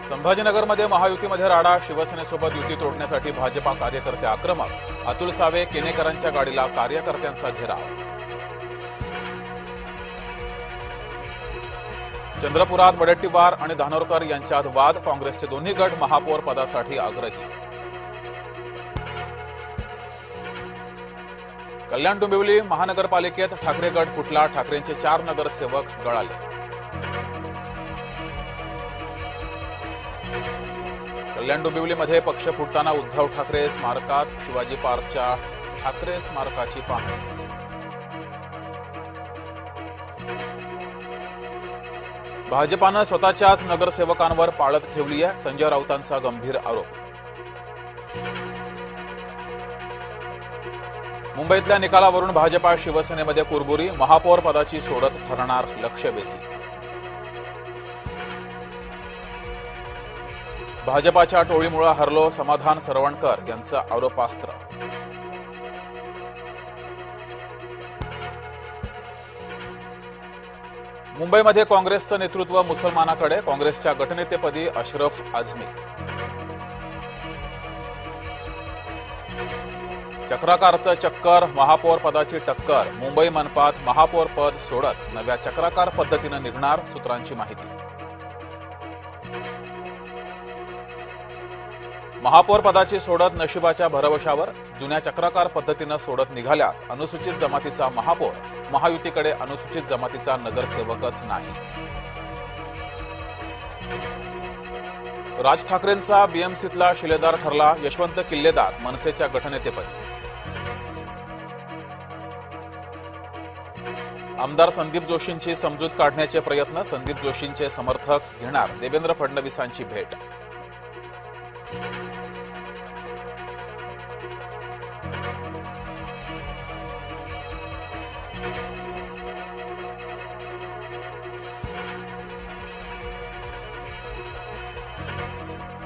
संभाजीनगरमध्ये महायुतीमध्ये राडा, शिवसेनेसोबत युती तोडण्यासाठी भाजपा कार्यकर्ते आक्रमक, अतुल सावे केनेकरांच्या गाडीला कार्यकर्त्यांचा घेराव. चंद्रपुरात वडेट्टीवार आणि धानोरकर यांच्यात वाद, काँग्रेसचे दोन्ही गट महापौर पदासाठी आग्रही. कल्याण डोंबिवली महानगरपालिकेत ठाकरे गट फुटला, ठाकरेंचे 4 नगरसेवक गळाले. कल्याण डोंबिवलीमध्ये पक्ष फुटताना उद्धव ठाकरे स्मारकात, शिवाजी पार्कच्या ठाकरे स्मारकाची पाहणी. भाजपानं स्वतःच्याच नगरसेवकांवर पाळत ठेवली आहे, संजय राऊतांचा गंभीर आरोप. मुंबईतल्या निकालावरून भाजपा शिवसेनेमध्ये कुरबुरी, महापौर पदाची सोडत ठरणार लक्षवेधी. भाजपाच्या टोळीमुळे हरलो, समाधान सरवणकर यांचं आरोपास्त्र. मुंबईमध्ये काँग्रेसचं नेतृत्व मुसलमानाकडे, काँग्रेसच्या गटनेतेपदी अशरफ आझमी. चक्राकारचं चक्कर, महापौर पदाची टक्कर, मुंबई मनपात महापौर पद सोडत नव्या चक्राकार पद्धतीनं निघणार, सूत्रांची माहिती. महापौर पदाची सोडत नशिबाच्या भरवशावर, जुन्या चक्राकार पद्धतीनं सोडत निघाल्यास अनुसूचित जमातीचा महापौर, महायुतीकडे अनुसूचित जमातीचा नगरसेवकच नाही. राज ठाकरेंचा बीएमसीतला शिलेदार ठरला, यशवंत किल्लेदार मनसेच्या गटनेतेपदी. आमदार संदीप जोशींची समजूत काढण्याचे प्रयत्न, संदीप जोशींचे समर्थक घेणार देवेंद्र फडणवीसांची भेट.